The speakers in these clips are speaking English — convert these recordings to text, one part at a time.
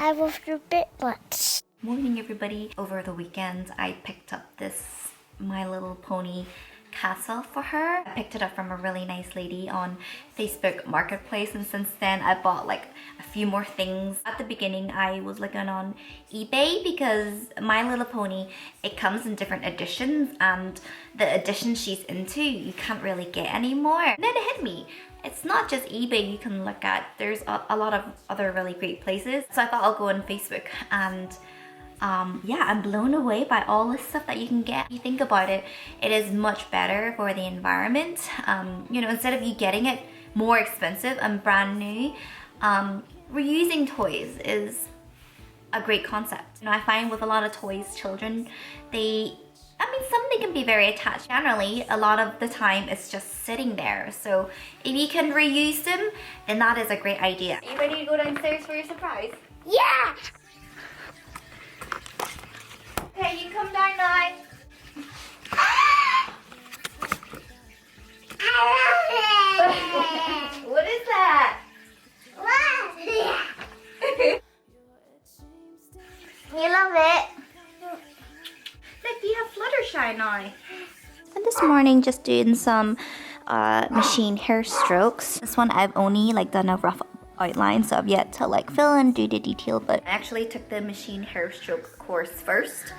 I will do bit. Morning everybody. Over the weekend I picked up this My Little Pony castle for her. I picked it up from a really nice lady on Facebook Marketplace, and since then I bought like a few more things. At the beginning I was looking on eBay because My Little Pony, it comes in different editions, and the edition she's into you can't really get anymore. And then it hit me. It's not just eBay you can look at. There's a lot of other really great places. So I thought I'll go on Facebook, and yeah, I'm blown away by all this stuff that you can get. If you think about it, it is much better for the environment. You know, instead of you getting it more expensive and brand new, reusing toys is a great concept. You know, I find with a lot of toys, children, some they can be very attached. Generally, a lot of the time it's just sitting there. So if you can reuse them, then that is a great idea. Are you ready to go downstairs for your surprise? Yeah! Okay, you come down now. What is that? You love it? Look, you have Fluttershy now. And this morning, just doing some machine hair strokes. This one I've only done a rough outline, so I've yet to fill and do the detail, but I actually took the machine hair stroke course first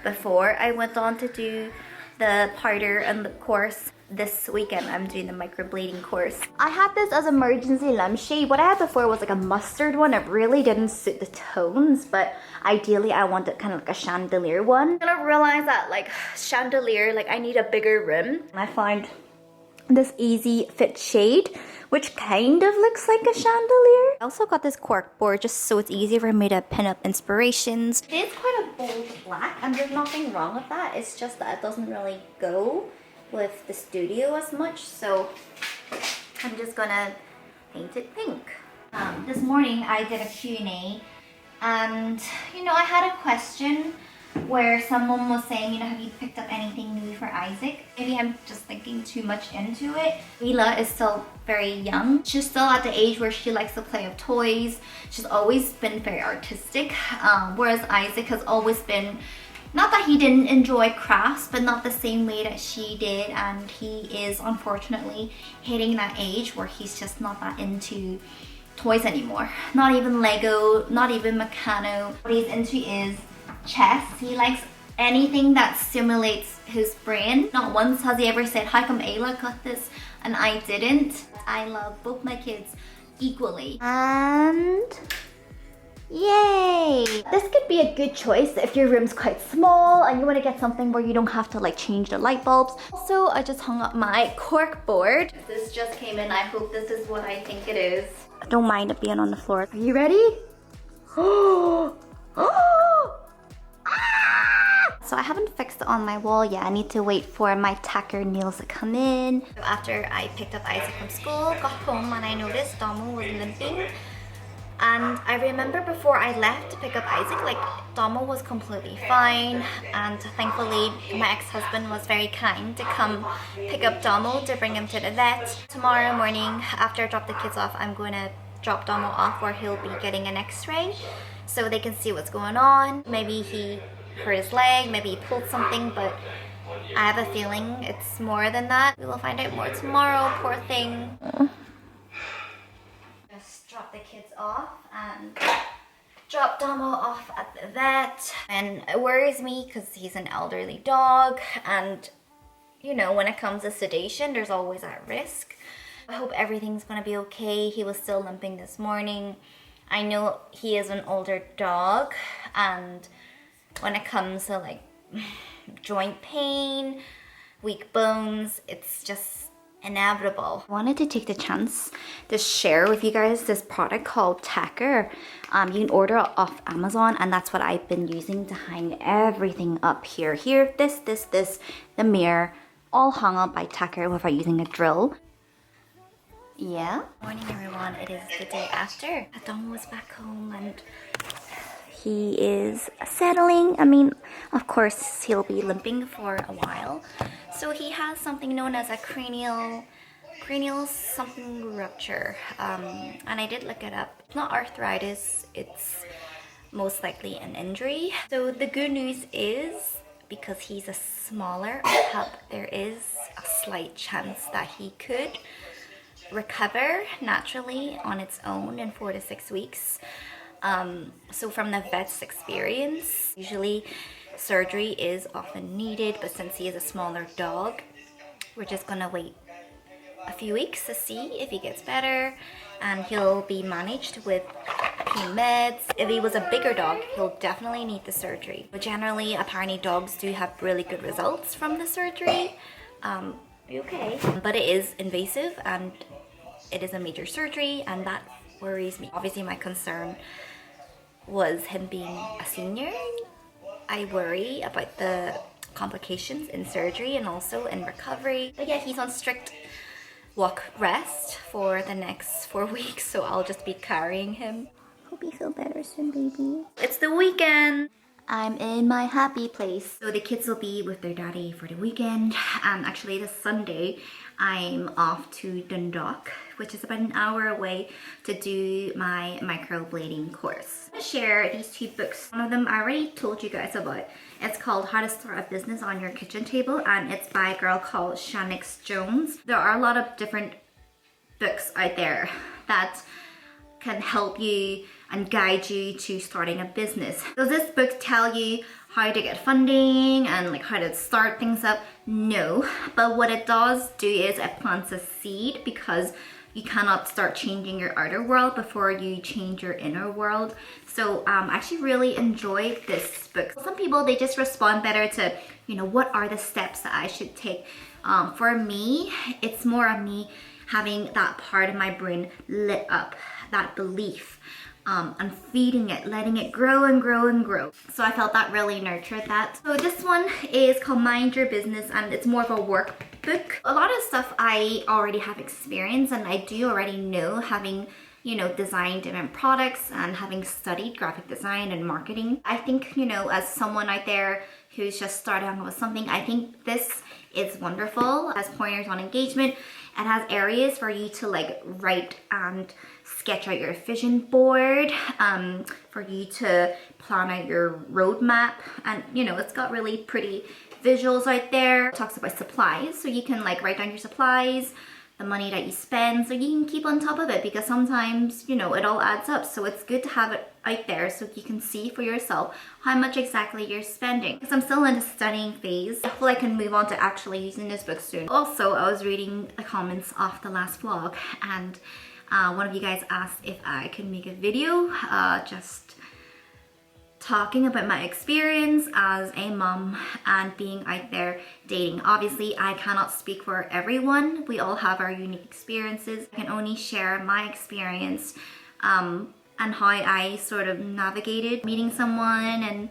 before I went on to do the powder and the course. This weekend I'm doing the microblading course. I had this as emergency lampshade. What I had before was a mustard one. It really didn't suit the tones, but ideally I wanted kind of a chandelier one. And I realized that chandelier, I need a bigger rim. And I found this easy fit shade, which kind of looks like a chandelier. I also got this cork board just so it's easier for me to pin up inspirations. It is quite a bold black, and there's nothing wrong with that. It's just that it doesn't really go with the studio as much, so I'm just gonna paint it pink. This morning I did a Q&A, and I had a question where someone was saying, have you picked up anything new for Isaac? Maybe I'm just thinking too much into it. Mila is still very young. She's still at the age where she likes to play with toys. She's always been very artistic, whereas Isaac has always been, not that he didn't enjoy crafts, but not the same way that she did, and he is unfortunately hitting that age where he's just not that into toys anymore. Not even Lego, not even Meccano. What he's into is chess. He likes anything that stimulates his brain. Not once has he ever said, how come Ayla got this and I didn't? I love both my kids equally. And yay! This could be a good choice if your room's quite small and you want to get something where you don't have to change the light bulbs. Also, I just hung up my cork board. This just came in. I hope this is what I think it is. I don't mind it being on the floor. Are you ready? Oh! So I haven't fixed it on my wall yet. I need to wait for my tacker nails to come in. So after I picked up Isaac from school, got home, and I noticed Domo was limping. And I remember before I left to pick up Isaac, Domo was completely fine, and thankfully my ex-husband was very kind to come pick up Domo to bring him to the vet. Tomorrow morning, after I drop the kids off, I'm going to drop Domo off where he'll be getting an x-ray so they can see what's going on. Maybe he hurt his leg, maybe he pulled something, but I have a feeling it's more than that. We will find out more tomorrow, poor thing. Just drop the kids off and drop Domo off at the vet. And it worries me because he's an elderly dog, and when it comes to sedation, there's always that risk. I hope everything's gonna be okay. He was still limping this morning. I know he is an older dog, and when it comes to joint pain, weak bones, it's just inevitable. I wanted to take the chance to share with you guys this product called Tacker. You can order it off Amazon, and that's what I've been using to hang everything up here. This, the mirror, all hung up by Tacker without using a drill. Yeah. Morning everyone, it is the day after. Adam was back home and he is settling. Of course he'll be limping for a while. So he has something known as a cranial something rupture. And I did look it up. It's not arthritis, it's most likely an injury. So the good news is, because he's a smaller pup, there is a slight chance that he could recover naturally on its own in 4 to 6 weeks. So from the vet's experience, usually surgery is often needed, but since he is a smaller dog, we're just gonna wait a few weeks to see if he gets better, and he'll be managed with pain meds. If he was a bigger dog, he'll definitely need the surgery. But generally, apparently dogs do have really good results from the surgery. Okay. But it is invasive and it is a major surgery, and that worries me. Obviously, my concern was him being a senior. I worry about the complications in surgery and also in recovery. But yeah, he's on strict walk rest for the next 4 weeks, so I'll just be carrying him. Hope you feel better soon, baby. It's the weekend. I'm in my happy place. So the kids will be with their daddy for the weekend. Actually this Sunday, I'm off to Dundalk, which is about an hour away, to do my microblading course. I'm gonna share these 2 books. One of them I already told you guys about. It's called How to Start a Business on Your Kitchen Table, and it's by a girl called Shanix Jones. There are a lot of different books out there that can help you and guide you to starting a business. Does this book tell you how to get funding and like how to start things up? No, but what it does do is it plants a seed, because you cannot start changing your outer world before you change your inner world. So I actually really enjoyed this book. Some people, they just respond better to, you know, what are the steps that I should take? For me, it's more of me having that part of my brain lit up, that belief, and feeding it, letting it grow and grow and grow. So I felt that really nurtured that. So this one is called Mind Your Business, and it's more of a workbook. A lot of stuff I already have experience and I do already know, having, you know, designed different products and having studied graphic design and marketing. I think, you know, as someone out there who's just starting out with something, I think this is wonderful. It has pointers on engagement. It has areas for you to like write and sketch out your vision board, for you to plan out your roadmap, and you know, it's got really pretty visuals out there. It talks about supplies, so you can like write down your supplies, the money that you spend, so you can keep on top of it, because sometimes, you know, it all adds up. So it's good to have it out there so you can see for yourself how much exactly you're spending. Because I'm still in the studying phase. Hopefully I can move on to actually using this book soon. Also, I was reading the comments off the last vlog, and one of you guys asked if I could make a video just talking about my experience as a mom and being out there dating. Obviously, I cannot speak for everyone. We all have our unique experiences. I can only share my experience and how I sort of navigated meeting someone and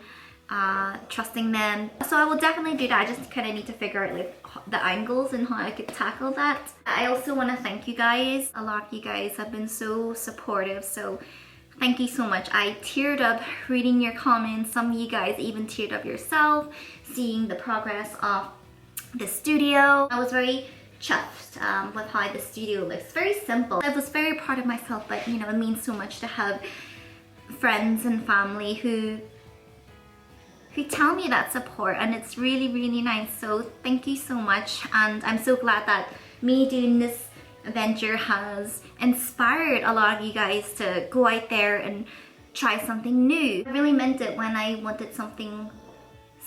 trusting them. So I will definitely do that. I just kind of need to figure out like the angles and how I could tackle that. I also want to thank you guys. A lot of you guys have been so supportive, so thank you so much. I teared up reading your comments. Some of you guys even teared up yourself, seeing the progress of the studio. I was very chuffed with how the studio looks. Very simple. I was very proud of myself, but you know, it means so much to have friends and family who tell me that support, and it's really, really nice. So thank you so much, and I'm so glad that me doing this adventure has inspired a lot of you guys to go out there and try something new. I really meant it when I wanted something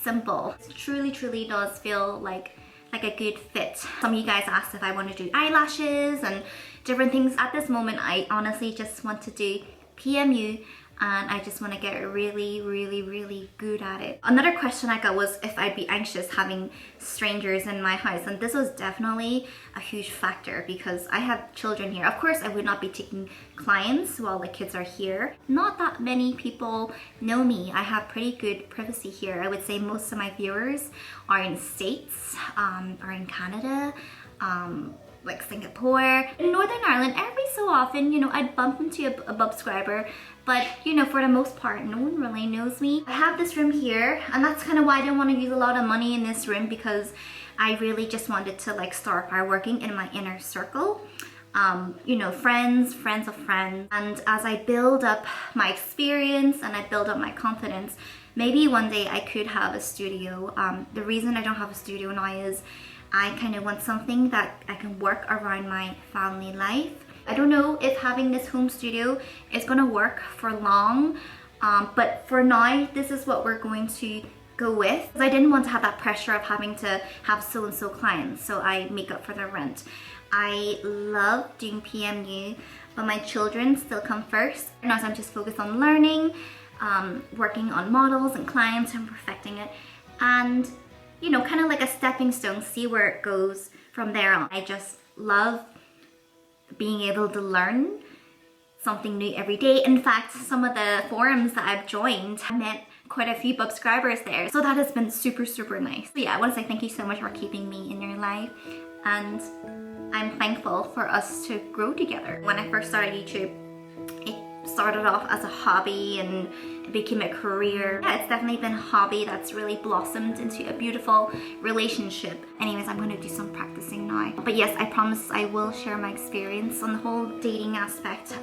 simple. It truly, truly does feel like a good fit. Some of you guys asked if I want to do eyelashes and different things. At this moment, I honestly just want to do PMU, and I just want to get really, really, really good at it. Another question I got was if I'd be anxious having strangers in my house, and this was definitely a huge factor because I have children here. Of course, I would not be taking clients while the kids are here. Not that many people know me. I have pretty good privacy here. I would say most of my viewers are in States, are in Canada, like Singapore. In Northern Ireland, every so often, you know, I'd bump into a Bubzvlogger, but you know, for the most part, no one really knows me. I have this room here, and that's kind of why I didn't want to use a lot of money in this room, because I really just wanted to like start by working in my inner circle. you know, friends of friends. And as I build up my experience and I build up my confidence, maybe one day I could have a studio. The reason I don't have a studio now is I kind of want something that I can work around my family life. I don't know if having this home studio is gonna work for long, but for now, this is what we're going to go with. I didn't want to have that pressure of having to have so-and-so clients, so I make up for the rent. I love doing PMU, but my children still come first. Now I'm just focused on learning, working on models and clients and perfecting it. And, you know, kind of like a stepping stone, see where it goes from there on. I just love being able to learn something new every day. In fact, some of the forums that I've joined, I met quite a few subscribers there. So that has been super, super nice. So yeah, I want to say thank you so much for keeping me in your life. And I'm thankful for us to grow together. When I first started YouTube, it started off as a hobby and it became a career. Yeah, it's definitely been a hobby that's really blossomed into a beautiful relationship. Anyways, I'm gonna do some practicing now. But yes, I promise I will share my experience on the whole dating aspect.